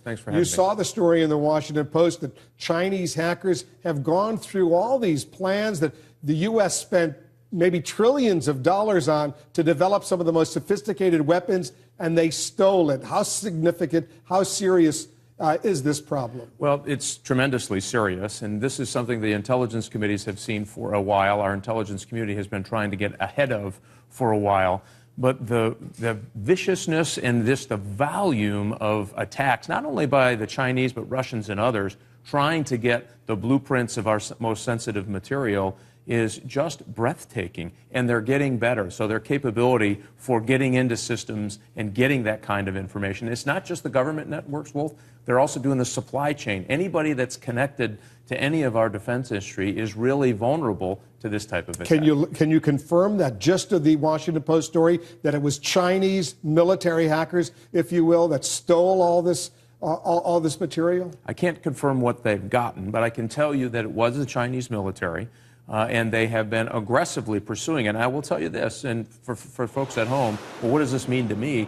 Thanks for having me. You saw the story in the Washington Post that Chinese hackers have gone through all these plans that the U.S. spent maybe trillions of dollars on to develop some of the most sophisticated weapons, and they stole it. How significant, how serious is this problem? Well, it's tremendously serious, and this is something the intelligence committees have seen for a while. Our intelligence community has been trying to get ahead of for a while. But the viciousness and the volume of attacks, not only by the Chinese but Russians and others, trying to get the blueprints of our most sensitive material is just breathtaking, and they're getting better. So their capability for getting into systems and getting that kind of information, it's not just the government networks, Wolf, they're also doing the supply chain. Anybody that's connected to any of our defense industry is really vulnerable to this type of attack. Can you confirm that gist of the Washington Post story, that it was Chinese military hackers, if you will, that stole all this material? I can't confirm what they've gotten, but I can tell you that it was the Chinese military. And they have been aggressively pursuing it. And I will tell you this, and for folks at home, well, what does this mean to me?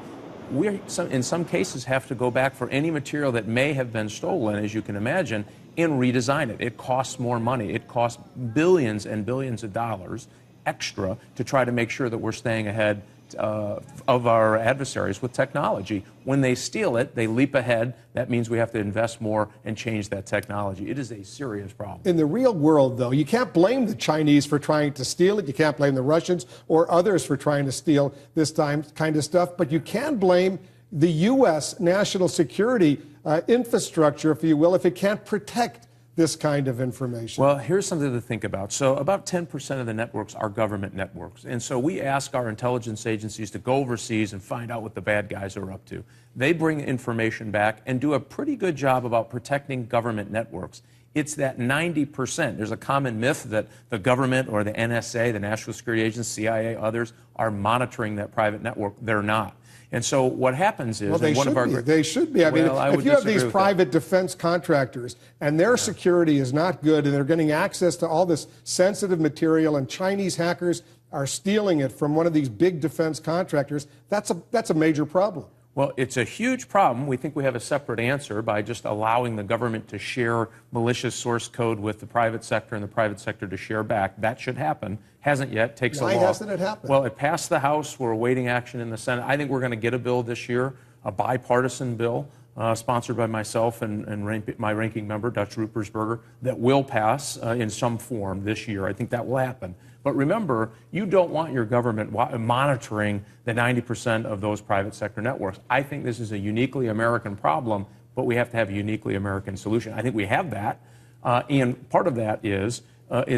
We, in some cases, have to go back for any material that may have been stolen, as you can imagine, and redesign it. It costs more money. It costs billions and billions of dollars extra to try to make sure that we're staying ahead of our adversaries with technology. When they steal it, they leap ahead. That means we have to invest more and change that technology. It is a serious problem. In the real world, though, you can't blame the Chinese for trying to steal it. You can't blame the Russians or others for trying to steal this kind of stuff. But you can blame the U.S. national security infrastructure, if you will, if it can't protect this kind of information. Well, here's something to think about. So about 10% of the networks are government networks. And so we ask our intelligence agencies to go overseas and find out what the bad guys are up to. They bring information back and do a pretty good job about protecting government networks. It's that 90%. There's a common myth that the government or the NSA, the National Security Agency, CIA, others, are monitoring that private network. They're not. And so what happens is... Well, they should be. I mean, if you have these private defense contractors and their security is not good and they're getting access to all this sensitive material and Chinese hackers are stealing it from one of these big defense contractors, that's a major problem. Well, it's a huge problem. We think we have a separate answer by just allowing the government to share malicious source code with the private sector and the private sector to share back. That should happen. Hasn't yet. Takes a law. Why hasn't it happened? Well, it passed the House. We're awaiting action in the Senate. I think we're going to get a bill this year, a bipartisan bill, sponsored by myself and my ranking member, Dutch Ruppersberger, that will pass in some form this year. I think that will happen. But remember, you don't want your government monitoring the 90% of those private sector networks. I think this is a uniquely American problem, but we have to have a uniquely American solution. I think we have that, and part of that is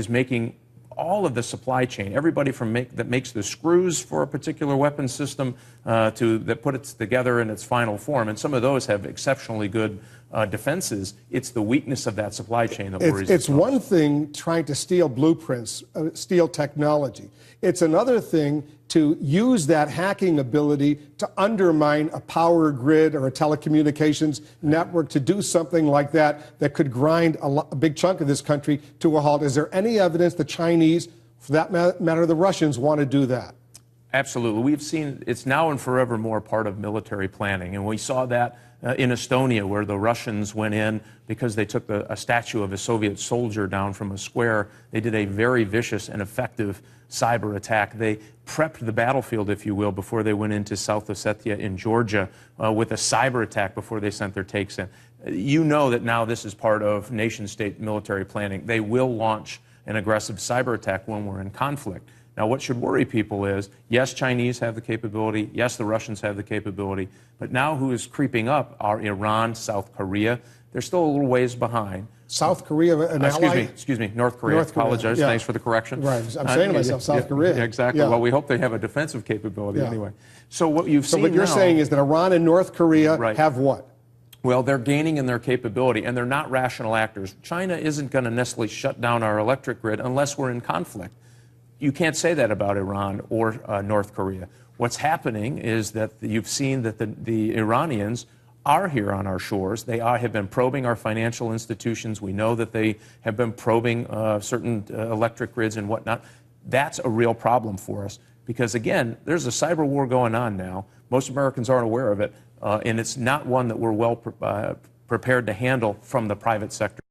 making all of the supply chain, everybody from that makes the screws for a particular weapon system that put it together in its final form, and some of those have exceptionally good defenses. It's the weakness of that supply chain that worries us. It's one thing trying to steal blueprints, steal technology. It's another thing to use that hacking ability to undermine a power grid or a telecommunications network, to do something like that that could grind a big chunk of this country to a halt. Is there any evidence the Chinese, for that matter the Russians, want to do that? Absolutely. We've seen it's now and forevermore part of military planning, and we saw that in Estonia, where the Russians went in because they took a statue of a Soviet soldier down from a square. They did a very vicious and effective cyber attack. They prepped the battlefield, if you will, before they went into South Ossetia in Georgia with a cyber attack before they sent their takes in. You know that now this is part of nation-state military planning. They will launch an aggressive cyber attack when we're in conflict. Now, what should worry people is, yes, Chinese have the capability, yes, the Russians have the capability, but now who is creeping up are Iran, South Korea. They're still a little ways behind. South Korea, an ally? Excuse me, North Korea. Apologize. Yeah. Thanks for the correction. Right. I'm saying to myself, South Korea. Yeah, exactly. Yeah. Well, we hope they have a defensive capability anyway. So what you've seen what you're saying is that Iran and North Korea have what? Well, they're gaining in their capability, and they're not rational actors. China isn't going to necessarily shut down our electric grid unless we're in conflict. You can't say that about Iran or North Korea. What's happening is that you've seen that the Iranians are here on our shores. They have been probing our financial institutions. We know that they have been probing certain electric grids and whatnot. That's a real problem for us because, again, there's a cyber war going on now. Most Americans aren't aware of it. and it's not one that we're well prepared to handle from the private sector.